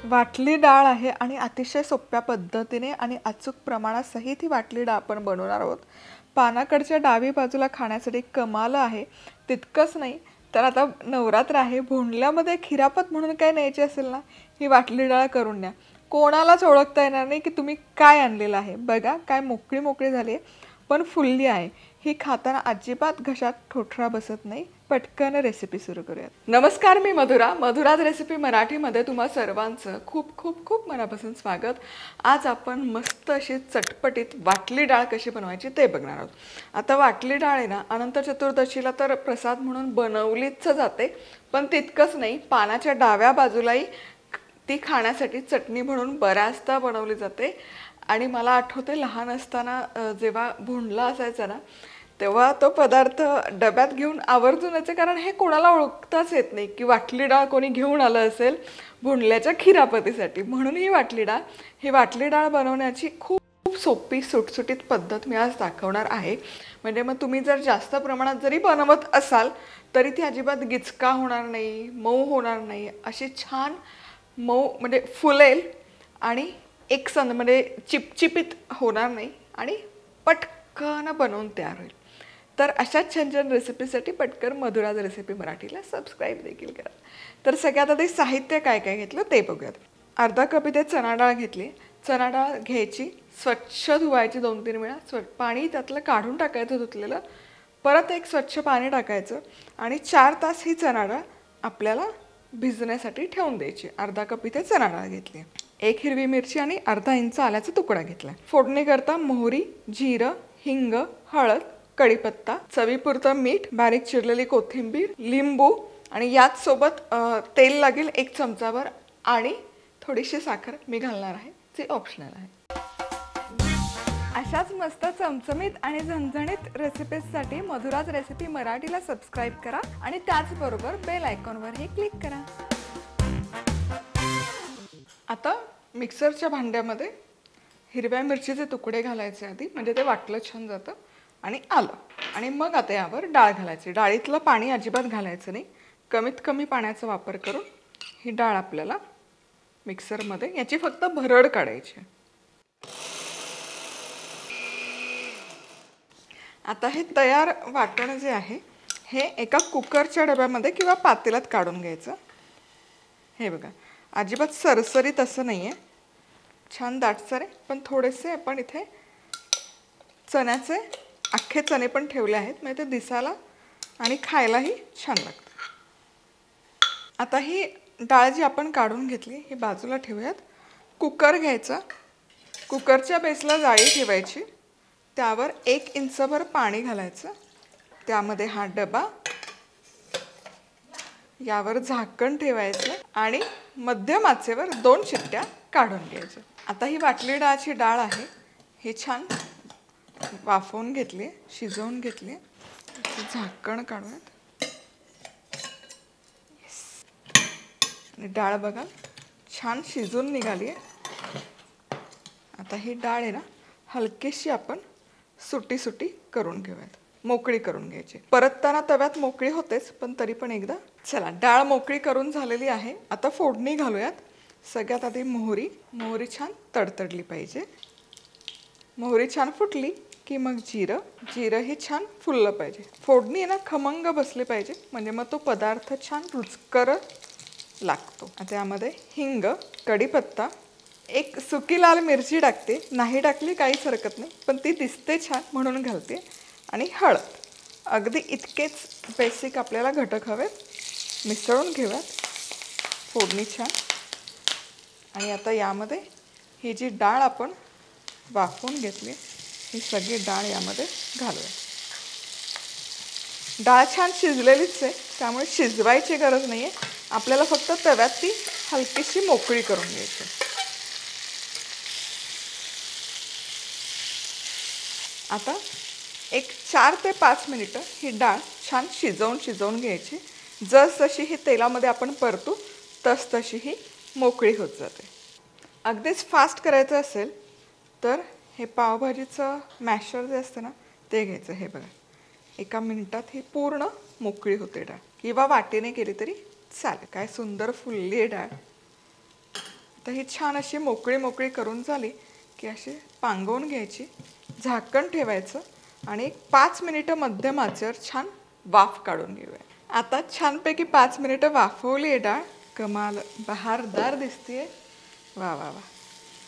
वाटली डाळ आहे आणि अतिशय सोप्या पद्धतीने आणि अचूक प्रमाणात सहित ही वाटली डाळ आपण बनवणार आहोत. पानाकडच्या डावी बाजूला खाण्यासाठी कमाल आहे. तितकंच नाही तर आता नवरात्र आहे, भोंडल्यामध्ये खिरापत म्हणून काय न्यायची असेल ना, ही वाटली डाळ करून न्या. कोणालाच ओळखता येणार नाही की तुम्ही काय आणलेलं आहे. बघा काय मोकळी मोकळी झाली आहे, पण फुलली आहे. ही खाताना अजिबात घशात ठोठरा बसत नाही. पटकन रेसिपी सुरू करूयात. नमस्कार, मी मधुरा. मधुराज रेसिपी मराठीमध्ये तुम्हा सर्वांचं खूप खूप खूप मनापासून स्वागत. आज आपण मस्त अशी चटपटीत वाटली डाळ कशी बनवायची ते बघणार आहोत. आता वाटली डाळ आहे ना, अनंत चतुर्दशीला तर प्रसाद म्हणून बनवलीच जाते, पण तितकंच नाही, पानाच्या डाव्या बाजूलाही ती खाण्यासाठी चटणी म्हणून बऱ्याचदा बनवली जाते. आणि मला आठवते लहान असताना जेव्हा भोंडला असायचा ना, तेव्हा तो पदार्थ डब्यात घेऊन आवर्जून यायचे, कारण हे कोणाला ओळखताच येत नाही की वाटली डाळ कोणी घेऊन आलं असेल भोंडल्याच्या खिरापतीसाठी. म्हणून ही वाटली डाळ बनवण्याची खूप सोपी सुटसुटीत पद्धत मी आज दाखवणार आहे. म्हणजे मग तुम्ही जर जास्त प्रमाणात जरी बनवत असाल तरी ती अजिबात गिचका होणार नाही, मऊ होणार नाही, अशी छान मऊ म्हणजे फुलेल आणि एकसंध म्हणजे चिपचिपीत होणार नाही आणि पटकन बनवून तयार होईल. तर अशाच छान छान रेसिपीसाठी पटकन मधुराज रेसिपी मराठीला सबस्क्राईब देखील करा. तर सगळ्यात आधी साहित्य काय काय घेतलं ते बघूयात. अर्धा कप इथे चणा डाळ घेतली. चणा डाळ घ्यायची, स्वच्छ धुवायची 2-3 वेळा. पाणी त्यातलं काढून टाकायचं धुतलेलं, परत एक स्वच्छ पाणी टाकायचं आणि 4 तास ही चणा डाळ आपल्याला भिजण्यासाठी ठेवून द्यायची. अर्धा कप इथे चणा डाळ घेतली. 1 हिरवी मिरची आणि अर्धा इंच आल्याचा तुकडा घेतला. फोडणी करता मोहरी, जिरं, हिंग, हळद, कढीपत्ता, चवीपुरतं मीठ, बारीक चिरलेली कोथिंबीर, लिंबू आणि याच सोबत तेल लागेल 1 चमचाभर आणि थोडीशी साखर मी घालणार आहे, जे ऑप्शनल आहे. अशाच मस्त चमचमीत आणि झणझणीत रेसिपीजसाठी मधुराज रेसिपी मराठीला सबस्क्राईब करा आणि त्याचबरोबर बेल आयकॉनवरही क्लिक करा. आता मिक्सरच्या भांड्यामध्ये हिरव्या मिरचीचे तुकडे घालायचे आधी, म्हणजे ते वाटलं छान जातं, आणि आलं. आणि मग आता यावर डाळ घालायची. डाळीतलं पाणी अजिबात घालायचं नाही. कमीत कमी पाण्याचा वापर करून ही डाळ आपल्याला मिक्सरमध्ये याची फक्त भरड काढायची. आता हे तयार वाटण जे आहे हे एका कुकरच्या डब्यामध्ये किंवा पातेल्यात काढून घ्यायचं. हे बघा, अजिबात सरसरीत असं नाही आहे, छान दाटसर आहे. पण थोडेसे आपण इथे चण्याचे अख्खे चणे पण ठेवले आहेत, म्हणजे ते दिसायला आणि खायलाही छान लागतं. आता ही डाळ जी आपण काढून घेतली ही बाजूला ठेवूयात. कुकर घ्यायचा. कुकरच्या बेसला जाळी ठेवायची. त्यावर 1 इंचभर पाणी घालायचं. त्यामध्ये हा डबा, यावर झाकण ठेवायचं आणि मध्यम आचेवर 2 शिट्ट्या काढून घ्यायच्या. आता ही वाटली डाळची डाळ आहे, ही छान वाफवून घेतली, शिजवून घेतली. झाकण काढूयात. डाळ बघा छान शिजून निघाली आहे. आता ही डाळ आहे ना, हलकीशी आपण सुटी सुटी करून घेऊयात, मोकळी करून घ्यायची. परतताना तव्यात मोकळी होतेच, पण तरी पण एकदा. चला, डाळ मोकळी करून झालेली आहे. आता फोडणी घालूयात. सगळ्यात आधी मोहरी छान तडतडली पाहिजे. मोहरी छान फुटली की मग जिरंही छान फुललं पाहिजे. फोडणी आहे ना खमंग बसली पाहिजे, म्हणजे मग तो पदार्थ छान रुचकर लागतो. त्यामध्ये हिंग, कढीपत्ता, 1 सुकी लाल मिरची टाकते. नाही टाकली काहीच हरकत नाही, पण ती दिसते छान म्हणून घालते. आणि हळद. अगदी इतकेच बेसिक आपल्याला घटक हवेत. मिसळून घेऊयात फोडणी छान. आणि आता यामध्ये ही जी डाळ आपण वाफवून घेतली ही सगळी डाळ यामध्ये घालूया. डाळ छान शिजलेलीच आहे, त्यामुळे शिजवायची गरज नाही आहे. आपल्याला फक्त तव्यात ती हलकीशी मोकळी करून घ्यायची. आता 4 ते 5 मिनिटं ही डाळ छान शिजवून घ्यायची. जसजशी ही तेलामध्ये आपण परतू तशी ही मोकळी होत जाते. अगदीच फास्ट करायचं असेल तर हे पावभाजीचं मॅशर जे असतं ना ते घ्यायचं. हे बघा, 1 मिनिटात ही पूर्ण मोकळी होते डाळ, किंवा वाटीने केली तरी चालेल. काय सुंदर फुलली आहे डाळ. तर ही छान अशी मोकळी मोकळी करून झाली की अशी पांगवून घ्यायची, झाकण ठेवायचं आणि 5 मिनिटं मध्यम आचेवर छान वाफ काढून घेऊया. आता छानपैकी 5 मिनिटं वाफवली आहे डाळ. कमाल बहारदार दिसतीये. वा वा वा.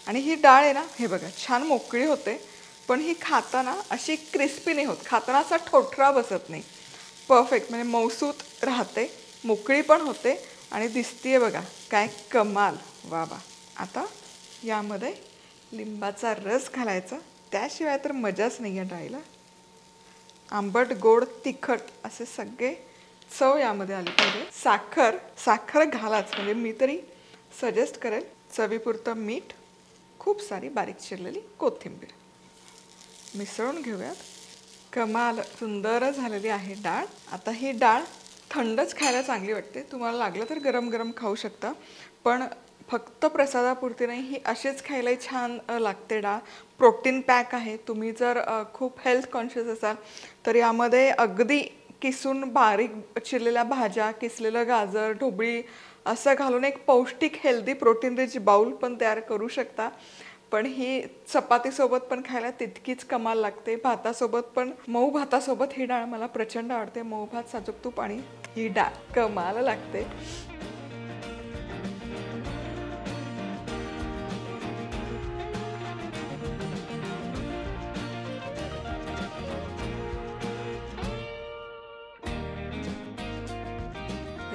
आणि ही डाळ आहे ना, हे बघा छान मोकळी होते, पण ही खाताना अशी क्रिस्पी नाही होत, खाताना असा ठोठरा बसत नाही. परफेक्ट म्हणजे मऊसूत राहते, मोकळी पण होते आणि दिसतीये बघा काय कमाल. वा वा. आता यामध्ये लिंबाचा रस घालायचा, त्याशिवाय तर मजाच नाही आहे डाळीला. आंबट गोड तिखट असे सगळे चव यामध्ये आली पाहिजे. साखर घालाच, म्हणजे मी तरी सजेस्ट करेल. चवीपुरतं मीठ, खूप सारी बारीक चिरलेली कोथिंबीर मिसळून घेऊयात. कमाल सुंदर झालेली आहे डाळ. आता ही डाळ थंडच खायला चांगली वाटते, तुम्हाला लागलं तर गरम गरम खाऊ शकता, पण फक्त प्रसादापुरती नाही, ही अशीच खायलाही छान लागते डाळ. प्रोटीन पॅक आहे. तुम्ही जर खूप हेल्थ कॉन्शियस असाल तर यामध्ये अगदी किसून बारीक चिरलेल्या भाज्या, किसलेलं गाजर, ढोबळी असं घालून एक पौष्टिक हेल्दी प्रोटीन रिच बाउल पण तयार करू शकता. पण ही चपातीसोबत पण खायला तितकीच कमाल लागते. भातासोबत पण, मऊ भातासोबत ही डाळ मला प्रचंड आवडते. मऊ भात, साजूक तूप आणि ही डाळ कमाल लागते.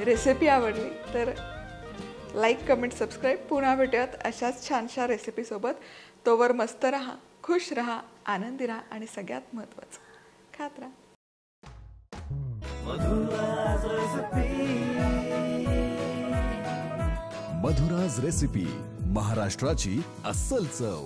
रेसिपी आवडली तर लाईक, कमेंट, सबस्क्राईब. पुन्हा भेटूयात अशाच छानशा रेसिपीसोबत. तोवर मस्त राहा, खुश राहा, आनंदी राहा आणि सगळ्यात महत्त्वाचं खात राहा. मधुराज रेसिपी, महाराष्ट्राची अस्सल चव.